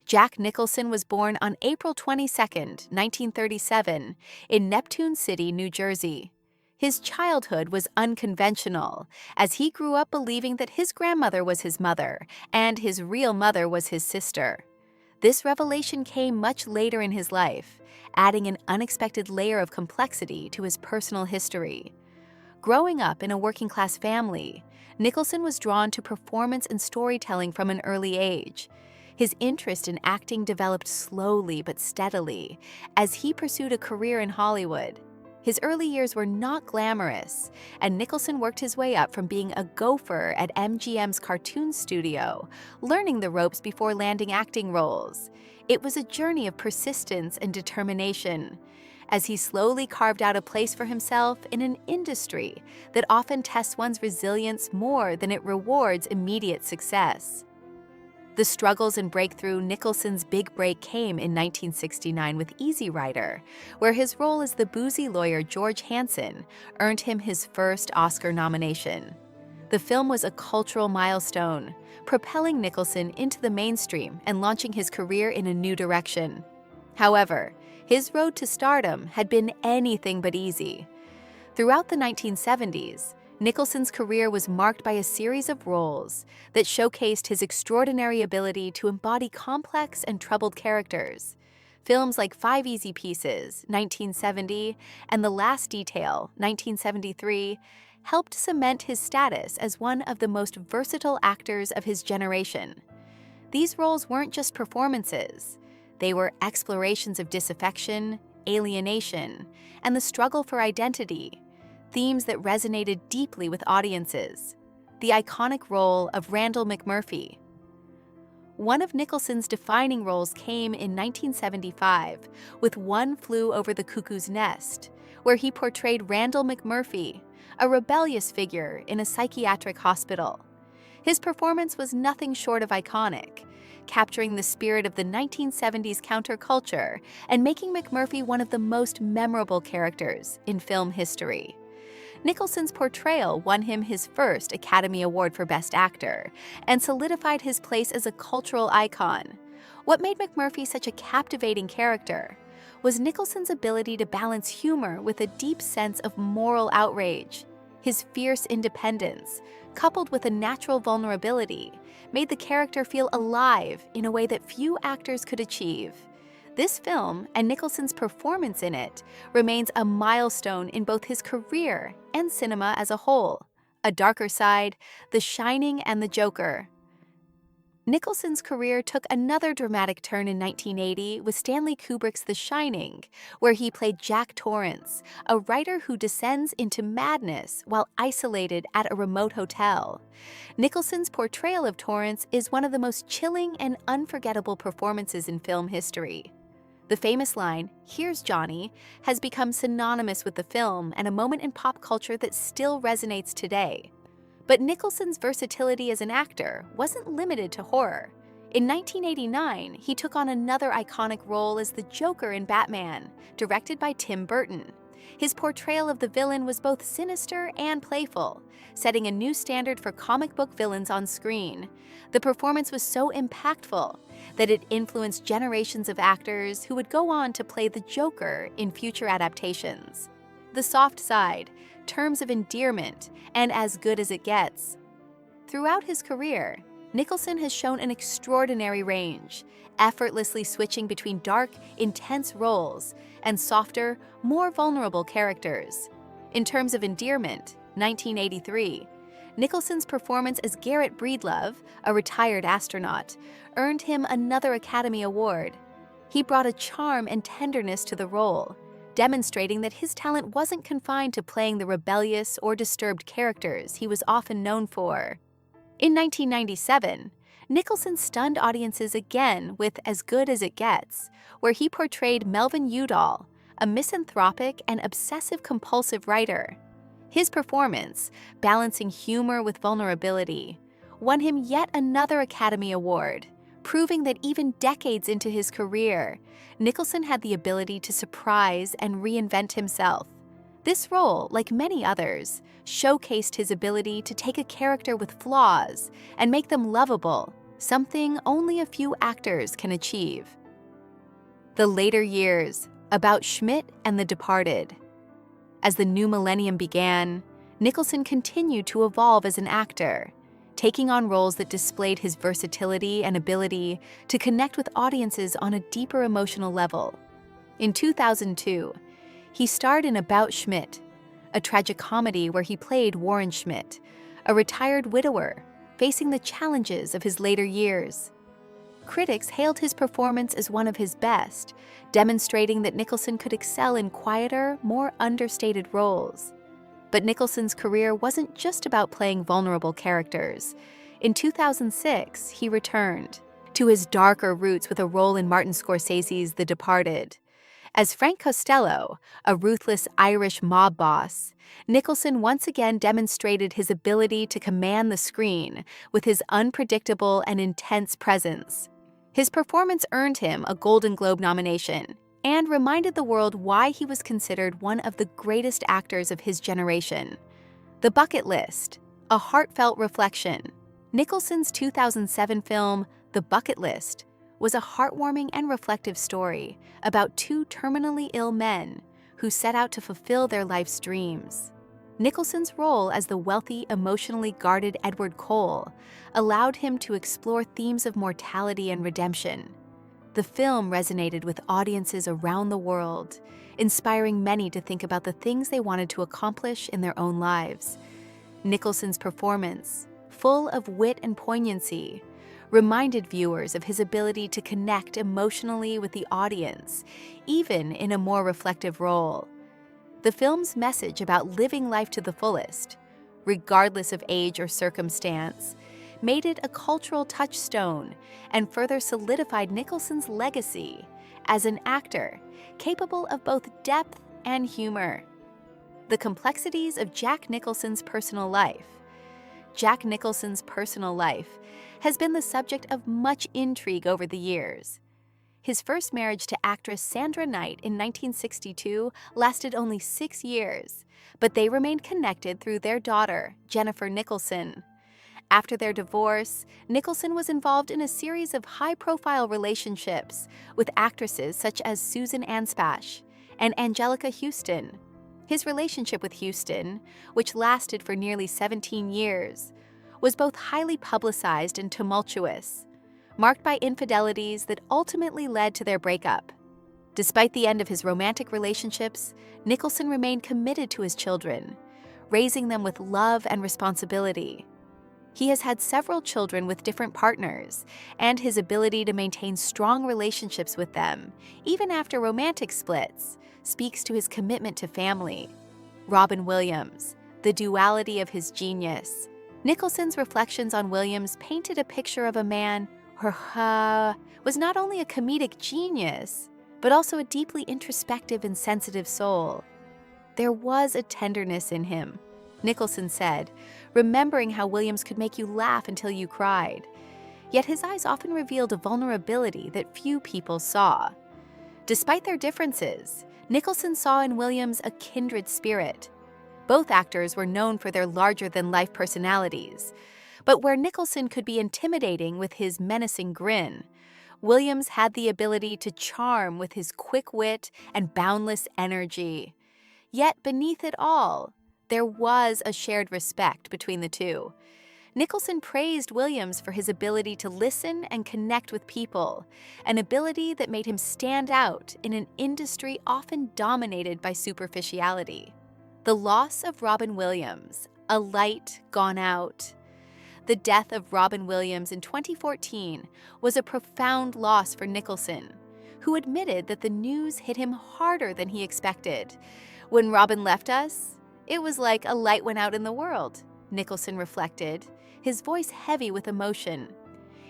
Jack Nicholson was born on April 22, 1937, in Neptune City, New Jersey. His childhood was unconventional, as he grew up believing that his grandmother was his mother and his real mother was his sister. This revelation came much later in his life, adding an unexpected layer of complexity to his personal history. Growing up in a working-class family, Nicholson was drawn to performance and storytelling from an early age. His interest in acting developed slowly but steadily as he pursued a career in Hollywood. His early years were not glamorous, and Nicholson worked his way up from being a gopher at MGM's cartoon studio, learning the ropes before landing acting roles. It was a journey of persistence and determination, as he slowly carved out a place for himself in an industry that often tests one's resilience more than it rewards immediate success. The struggles and breakthrough Nicholson's big break came in 1969 with Easy Rider, where his role as the boozy lawyer George Hanson earned him his first Oscar nomination. The film was a cultural milestone, propelling Nicholson into the mainstream and launching his career in a new direction. However, his road to stardom had been anything but easy. Throughout the 1970s, Nicholson's career was marked by a series of roles that showcased his extraordinary ability to embody complex and troubled characters. Films like Five Easy Pieces, 1970, and The Last Detail, 1973, helped cement his status as one of the most versatile actors of his generation. These roles weren't just performances. They were explorations of disaffection, alienation, and the struggle for identity, themes that resonated deeply with audiences. The iconic role of Randall McMurphy. One of Nicholson's defining roles came in 1975 with One Flew Over the Cuckoo's Nest, where he portrayed Randall McMurphy, a rebellious figure in a psychiatric hospital. His performance was nothing short of iconic, capturing the spirit of the 1970s counterculture and making McMurphy one of the most memorable characters in film history. Nicholson's portrayal won him his first Academy Award for Best Actor and solidified his place as a cultural icon. What made McMurphy such a captivating character was Nicholson's ability to balance humor with a deep sense of moral outrage. His fierce independence, coupled with a natural vulnerability, made the character feel alive in a way that few actors could achieve. This film, and Nicholson's performance in it, remains a milestone in both his career and cinema as a whole. A Darker Side, The Shining, and The Joker. Nicholson's career took another dramatic turn in 1980 with Stanley Kubrick's The Shining, where he played Jack Torrance, a writer who descends into madness while isolated at a remote hotel. Nicholson's portrayal of Torrance is one of the most chilling and unforgettable performances in film history. The famous line, "Here's Johnny," has become synonymous with the film and a moment in pop culture that still resonates today. But Nicholson's versatility as an actor wasn't limited to horror. In 1989, he took on another iconic role as the Joker in Batman, directed by Tim Burton. His portrayal of the villain was both sinister and playful, setting a new standard for comic book villains on screen. The performance was so impactful that it influenced generations of actors who would go on to play the Joker in future adaptations. The Soft Side, Terms of Endearment, and As Good as It Gets. Throughout his career, Nicholson has shown an extraordinary range, effortlessly switching between dark, intense roles and softer, more vulnerable characters. In Terms of Endearment, 1983, Nicholson's performance as Garrett Breedlove, a retired astronaut, earned him another Academy Award. He brought a charm and tenderness to the role, demonstrating that his talent wasn't confined to playing the rebellious or disturbed characters he was often known for. In 1997, Nicholson stunned audiences again with As Good as It Gets, where he portrayed Melvin Udall, a misanthropic and obsessive-compulsive writer. His performance, balancing humor with vulnerability, won him yet another Academy Award, proving that even decades into his career, Nicholson had the ability to surprise and reinvent himself. This role, like many others, showcased his ability to take a character with flaws and make them lovable, something only a few actors can achieve. The later years, about Schmidt and the Departed. As the new millennium began, Nicholson continued to evolve as an actor, taking on roles that displayed his versatility and ability to connect with audiences on a deeper emotional level. In 2002, he starred in About Schmidt, a tragicomedy where he played Warren Schmidt, a retired widower facing the challenges of his later years. Critics hailed his performance as one of his best, demonstrating that Nicholson could excel in quieter, more understated roles. But Nicholson's career wasn't just about playing vulnerable characters. In 2006, he returned to his darker roots with a role in Martin Scorsese's The Departed. As Frank Costello, a ruthless Irish mob boss, Nicholson once again demonstrated his ability to command the screen with his unpredictable and intense presence. His performance earned him a Golden Globe nomination and reminded the world why he was considered one of the greatest actors of his generation. The Bucket List, a heartfelt reflection. Nicholson's 2007 film, The Bucket List, was a heartwarming and reflective story about two terminally ill men who set out to fulfill their life's dreams. Nicholson's role as the wealthy, emotionally guarded Edward Cole allowed him to explore themes of mortality and redemption. The film resonated with audiences around the world, inspiring many to think about the things they wanted to accomplish in their own lives. Nicholson's performance, full of wit and poignancy, reminded viewers of his ability to connect emotionally with the audience, even in a more reflective role. The film's message about living life to the fullest, regardless of age or circumstance, made it a cultural touchstone and further solidified Nicholson's legacy as an actor capable of both depth and humor. The complexities of Jack Nicholson's personal life. Jack Nicholson's personal life has been the subject of much intrigue over the years. His first marriage to actress Sandra Knight in 1962 lasted only 6 years, but they remained connected through their daughter, Jennifer Nicholson. After their divorce, Nicholson was involved in a series of high-profile relationships with actresses such as Susan Anspach and Angelica Houston. His relationship with Houston, which lasted for nearly 17 years, was both highly publicized and tumultuous, marked by infidelities that ultimately led to their breakup. Despite the end of his romantic relationships, Nicholson remained committed to his children, raising them with love and responsibility. He has had several children with different partners, and his ability to maintain strong relationships with them, even after romantic splits, speaks to his commitment to family. Robin Williams, the duality of his genius. Nicholson's reflections on Williams painted a picture of a man who was not only a comedic genius, but also a deeply introspective and sensitive soul. There was a tenderness in him, Nicholson said, remembering how Williams could make you laugh until you cried. Yet his eyes often revealed a vulnerability that few people saw. Despite their differences, Nicholson saw in Williams a kindred spirit. Both actors were known for their larger-than-life personalities, but where Nicholson could be intimidating with his menacing grin, Williams had the ability to charm with his quick wit and boundless energy. Yet beneath it all, there was a shared respect between the two. Nicholson praised Williams for his ability to listen and connect with people, an ability that made him stand out in an industry often dominated by superficiality. The loss of Robin Williams, a light gone out. The death of Robin Williams in 2014 was a profound loss for Nicholson, who admitted that the news hit him harder than he expected. When Robin left us, it was like a light went out in the world, Nicholson reflected, his voice heavy with emotion.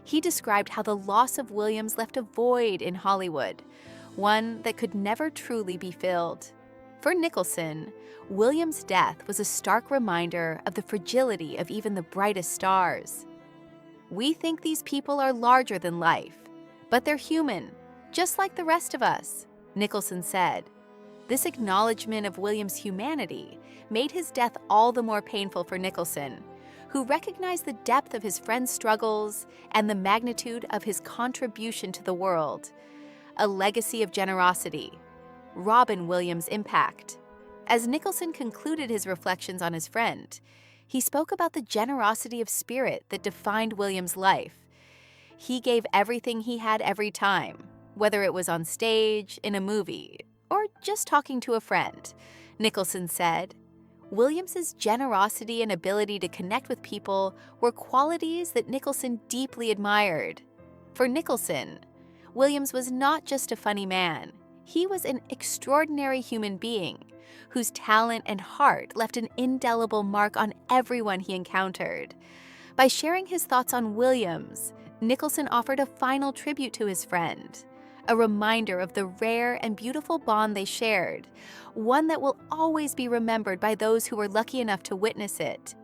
He described how the loss of Williams left a void in Hollywood, one that could never truly be filled. For Nicholson, Williams' death was a stark reminder of the fragility of even the brightest stars. We think these people are larger than life, but they're human, just like the rest of us, Nicholson said. This acknowledgement of Williams' humanity made his death all the more painful for Nicholson, who recognized the depth of his friend's struggles and the magnitude of his contribution to the world. A legacy of generosity. Robin Williams' impact. As Nicholson concluded his reflections on his friend, he spoke about the generosity of spirit that defined Williams' life. He gave everything he had every time, whether it was on stage, in a movie, or just talking to a friend. Nicholson said, Williams's generosity and ability to connect with people were qualities that Nicholson deeply admired. For Nicholson, Williams was not just a funny man. He was an extraordinary human being whose talent and heart left an indelible mark on everyone he encountered. By sharing his thoughts on Williams, Nicholson offered a final tribute to his friend, a reminder of the rare and beautiful bond they shared, one that will always be remembered by those who were lucky enough to witness it